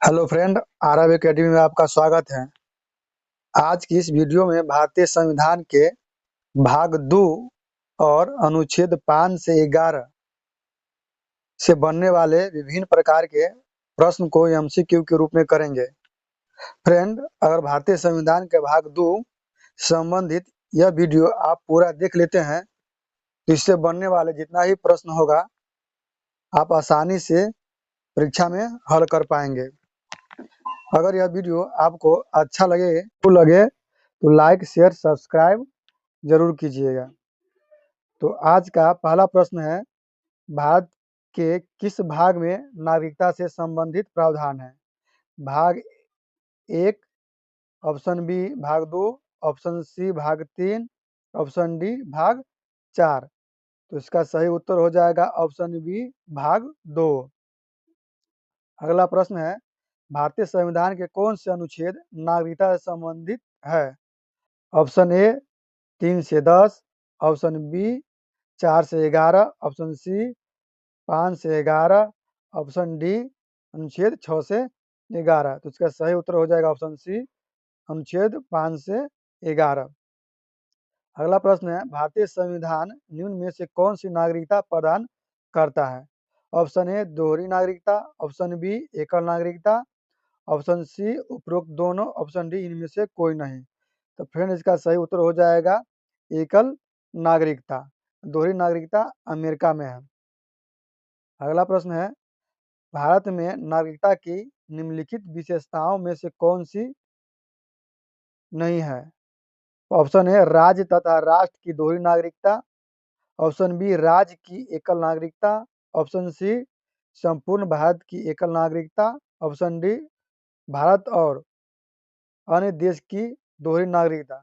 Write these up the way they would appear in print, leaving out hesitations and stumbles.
Hello friend, Aarav academy में आपका स्वागत है। आज की इस वीडियो में भारतीय संविधान के भाग 2 और अनुच्छेद 5 से 11 से बनने वाले विभिन्न प्रकार के प्रश्न को एमसीक्यू के रूप में करेंगे। फ्रेंड, अगर भारतीय संविधान के भाग 2 संबंधित यह वीडियो आप पूरा देख लेते हैं तो इससे बनने वाले जितना ही प्रश्न होगा आप आसानी से परीक्षा में हल कर पाएंगे। अगर यह वीडियो आपको अच्छा लगे तो लाइक शेयर सब्सक्राइब जरूर कीजिएगा। तो आज का पहला प्रश्न है, भारत के किस भाग में नागरिकता से संबंधित प्रावधान है? भाग 1, ऑप्शन बी भाग 2, ऑप्शन सी भाग 3, ऑप्शन डी भाग 4। तो इसका सही उत्तर हो जाएगा ऑप्शन बी भाग 2। अगला प्रश्न है, भारतीय संविधान के कौन से अनुच्छेद नागरिकता से संबंधित है? ऑप्शन ए 3 से 10, ऑप्शन बी 4 से 11, ऑप्शन सी 5 से 11, ऑप्शन डी अनुच्छेद 6 से 11। तो इसका सही उत्तर हो जाएगा ऑप्शन सी अनुच्छेद 5 से 11। अगला प्रश्न है, भारतीय संविधान निम्न में से कौन सी नागरिकता प्रदान करता है? ऑप्शन ए दोहरी नागरिकता, ऑप्शन बी एकल नागरिकता, ऑप्शन सी उपरोक्त दोनों, ऑप्शन डी इनमें से कोई नहीं। तो फ्रेंड, इसका सही उत्तर हो जाएगा एकल नागरिकता। दोहरी नागरिकता अमेरिका में है। अगला प्रश्न है, भारत में नागरिकता की निम्नलिखित विशेषताओं में से कौन सी नहीं है? ऑप्शन है राज्य तथा राष्ट्र की दोहरी नागरिकता, ऑप्शन बी राज्य की एकल नागरिकता, ऑप्शन सी संपूर्ण भारत की एकल नागरिकता, ऑप्शन डी भारत और अन्य देश की दोहरी नागरिकता।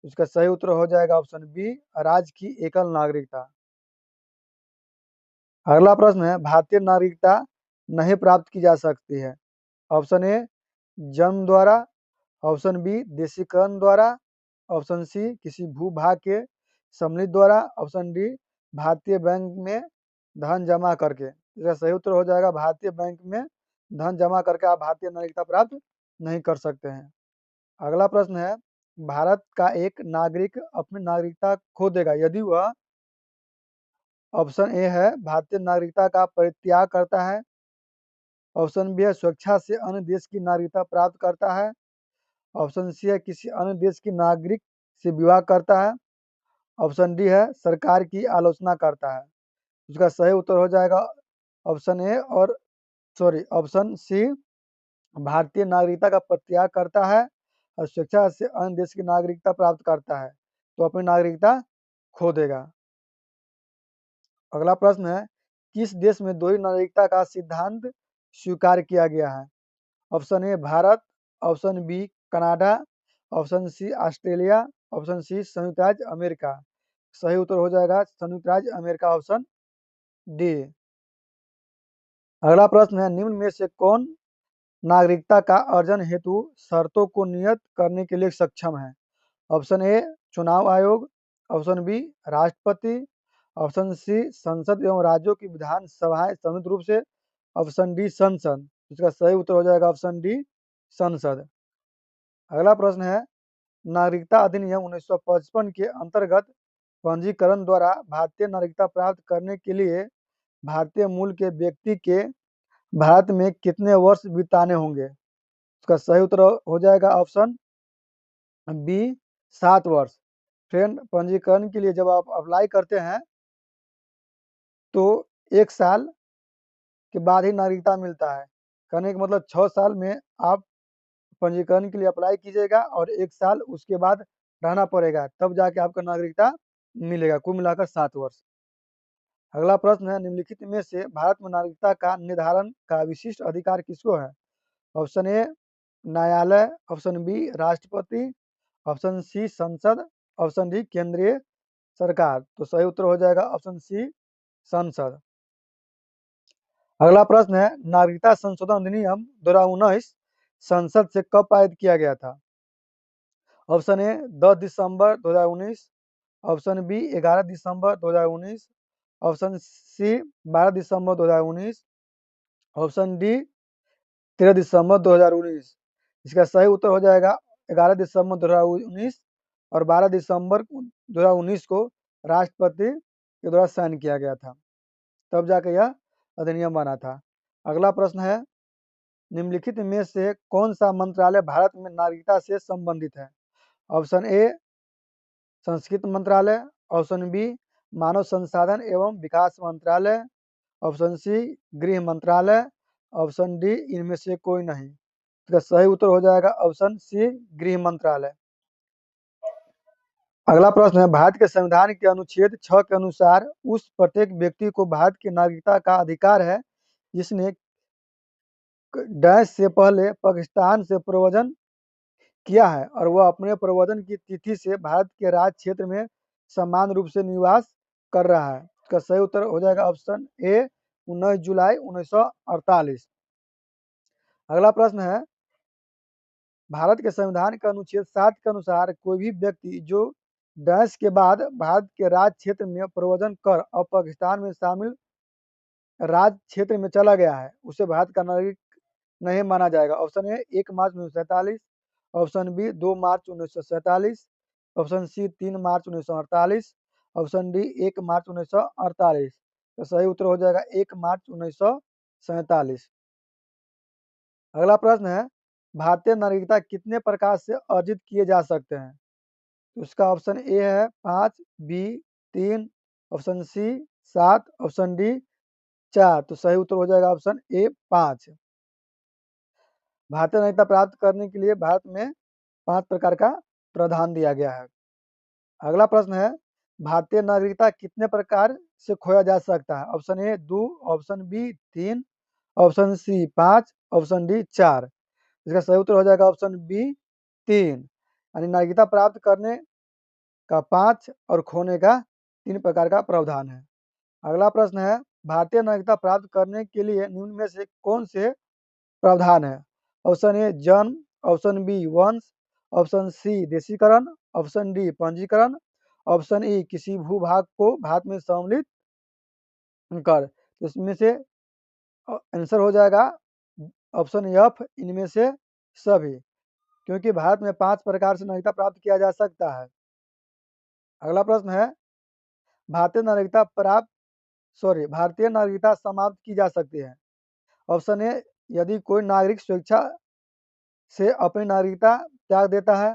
इसका सही उत्तर हो जाएगा ऑप्शन बी राज्य की एकल नागरिकता। अगला प्रश्न है, भारतीय नागरिकता नहीं प्राप्त की जा सकती है? ऑप्शन ए जन्म द्वारा, ऑप्शन बी देशीकरण द्वारा, ऑप्शन सी किसी भूभाग के सम्मिलित द्वारा, ऑप्शन डी भारतीय बैंक में धन जमा करके। इसका सही उत्तर हो जाएगा भारतीय बैंक में धन जमा करके आप भारतीय नागरिकता प्राप्त नहीं कर सकते हैं। अगला प्रश्न है, भारत का एक नागरिक अपनी नागरिकता खो देगा यदि वह, ऑप्शन ए है भारतीय नागरिकता का परित्याग करता है, ऑप्शन बी है स्वेच्छा से अन्य देश की नागरिकता प्राप्त करता है, ऑप्शन सी है किसी अन्य देश की नागरिक से विवाह करता है, ऑप्शन डी है सरकार की आलोचना करता है। उसका सही उत्तर हो जाएगा ऑप्शन ए और ऑप्शन सी भारतीय नागरिकता का परित्याग करता है और स्वेच्छा से अन्य देश की नागरिकता प्राप्त करता है तो अपनी नागरिकता खो देगा। अगला प्रश्न है, किस देश में दोहरी नागरिकता का सिद्धांत स्वीकार किया गया है? Option A Bharat, option B Canada, option C Australia, option C संयुक्त राज्य अमेरिका। सही उत्तर हो जाएगा संयुक्त राज्य अमेरिका, ऑप्शन डी। अगला प्रश्न है, निम्न में से कौन नागरिकता का अर्जन हेतु शर्तों को नियत करने के लिए सक्षम है? ऑप्शन ए चुनाव आयोग, ऑप्शन बी राष्ट्रपति, ऑप्शन सी संसद एवं राज्यों की विधान सभाएं संयुक्त रूप से, ऑप्शन डी संसद। इसका सही उत्तर हो जाएगा ऑप्शन डी संसद। अगला प्रश्न है, नागरिकता अधिनियम 1955 के अंतर्गत पंजीकरण द्वारा भारतीय नागरिकता प्राप्त करने के लिए भारतीय मूल के व्यक्ति के भारत में कितने वर्ष बिताने होंगे? इसका सही उत्तर हो जाएगा ऑप्शन बी 7 वर्ष। फ्रेंड, पंजीकरण के लिए जब आप अप्लाई करते हैं तो 1 साल के बाद ही नागरिकता मिलता है। कहने का मतलब 6 साल में आप पंजीकरण के लिए अप्लाई कीजिएगा और 1 साल उसके बाद रहना पड़ेगा, तब जाके आपका नागरिकता मिलेगा। कुल मिलाकर 7 वर्ष। अगला प्रश्न है, निम्नलिखित में से भारत में नागरिकता का निर्धारण का विशिष्ट अधिकार किसको है? ऑप्शन ए न्यायालय, ऑप्शन बी राष्ट्रपति, ऑप्शन सी संसद, ऑप्शन डी केंद्रीय सरकार। तो सही उत्तर हो जाएगा ऑप्शन सी संसद। अगला प्रश्न है, नागरिकता संशोधन अधिनियम 2019 संसद से कब पारित किया गया था? ऑप्शन ए 10 दिसंबर 2019, ऑप्शन बी 11 दिसंबर 2019, ऑप्शन सी 12 दिसंबर 2019, ऑप्शन डी 13 दिसंबर 2019। इसका सही उत्तर हो जाएगा 11 दिसंबर 2019 और 12 दिसंबर 2019 को राष्ट्रपति के द्वारा साइन किया गया था, तब जाकर यह अधिनियम बना था। अगला प्रश्न है, निम्नलिखित में से कौन सा मंत्रालय भारत में नागरिकता से संबंधित है? ऑप्शन ए संस्कृति मंत्रालय, ऑप्शन बी मानव संसाधन एवं विकास मंत्रालय, ऑप्शन सी गृह मंत्रालय, ऑप्शन डी इनमें से कोई नहीं। इसका सही उत्तर हो जाएगा ऑप्शन सी गृह मंत्रालय। अगला प्रश्न है, भारत के संविधान के अनुच्छेद 6 के अनुसार उस प्रत्येक व्यक्ति को भारत की नागरिकता का अधिकार है जिसने डैश से पहले पाकिस्तान से प्रव्रजन किया है और वह अपने प्रव्रजन की तिथि से भारत के राज्य क्षेत्र में समान रूप से निवास कर रहा है। इसका सही उत्तर हो जाएगा ऑप्शन ए 19 जुलाई 1948। अगला प्रश्न है, भारत के संविधान के अनुच्छेद 7 के अनुसार कोई भी व्यक्ति जो डैश के बाद भारत के राज्य क्षेत्र में प्रव्रजन कर और पाकिस्तान में शामिल राज्य क्षेत्र में चला गया है उसे भारत का नागरिक नहीं माना जाएगा। ऑप्शन ए 1 मार्च 1947, ऑप्शन बी 2 मार्च 1947, ऑप्शन सी 3 मार्च 1948, ऑप्शन डी 1 मार्च 1948। तो सही उत्तर हो जाएगा 1 मार्च 1947। अगला प्रश्न है, भारतीय नागरिकता कितने प्रकार से अर्जित किए जा सकते हैं? तो इसका ऑप्शन ए है 5, B 3, option C 7, option D 4। तो सही उत्तर हो जाएगा ऑप्शन ए 5। भारतीय नागरिकता प्राप्त करने के लिए भारत में 5 प्रकार का प्रावधान दिया गया है। अगला प्रश्न है, भारतीय नागरिकता कितने प्रकार से खोया जा सकता है? Option A 2, option B 3, option C 5, option D 4। इसका सही उत्तर हो जाएगा ऑप्शन बी 3, यानी नागरिकता प्राप्त करने का 5 और खोने का 3 प्रकार का प्रावधान है। अगला प्रश्न है, भारतीय नागरिकता प्राप्त करने के लिए निम्न में से कौन से प्रावधान है? ऑप्शन ए जन्म, ऑप्शन बी वंश, ऑप्शन सी देशीकरण, ऑप्शन डी पंजीकरण, ऑप्शन ई किसी भूभाग को भारत में सम्मिलित कर। इसमें से आंसर हो जाएगा ऑप्शन एफ, इनमें से सभी, क्योंकि भारत में 5 प्रकार से नागरिकता प्राप्त किया जा सकता है। अगला प्रश्न है, भारतीय नागरिकता समाप्त की जा सकती है। ऑप्शन ए यदि कोई नागरिक स्वेच्छा से अपनी नागरिकता त्याग देता है,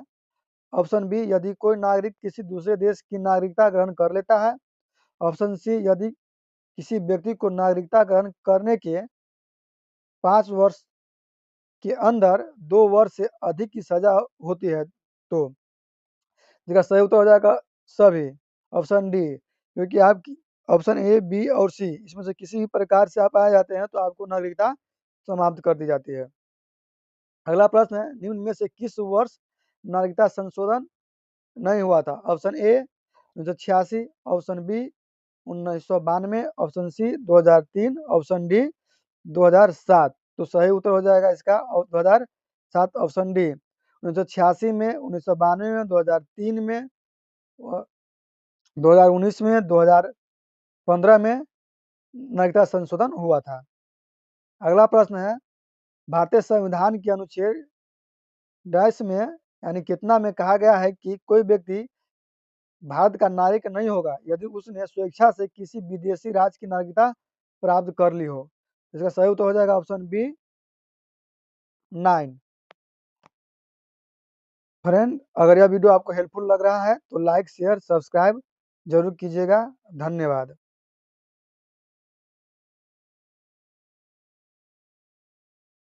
ऑप्शन बी यदि कोई नागरिक किसी दूसरे देश की नागरिकता ग्रहण कर लेता है, ऑप्शन सी यदि किसी व्यक्ति को नागरिकता ग्रहण करने के 5 वर्ष के अंदर 2 वर्ष से अधिक की सजा होती है। तो इसका सही उत्तर हो जाएगा सभी, ऑप्शन डी, क्योंकि आप ऑप्शन ए बी और सी इसमें से किसी भी प्रकार से आप आ जाते हैं तो आपको नागरिकता समाप्त कर दी जाती है। अगला प्रश्न है, निम्न में से किस वर्ष नागरिकता संशोधन नहीं हुआ था? Option A 1986, option B 1992, option C 2003, option D 2007। तो सही उत्तर हो जाएगा इसका 2007, ऑप्शन डी। 1986 में, 1992 में, 2003 में, 2019 में, 2015 में नागरिकता संशोधन हुआ था। अगला प्रश्न है, भारतीय संविधान के अनुच्छेद डैश में यानी कितना में कहा गया है कि कोई व्यक्ति भारत का नागरिक नहीं होगा यदि उसने स्वेच्छा से किसी विदेशी राज्य की नागरिकता प्राप्त कर ली हो। इसका सही उत्तर हो जाएगा ऑप्शन बी 9। फ्रेंड, अगर यह वीडियो आपको हेल्पफुल लग रहा है तो लाइक शेयर सब्सक्राइब जरूर कीजिएगा। धन्यवाद।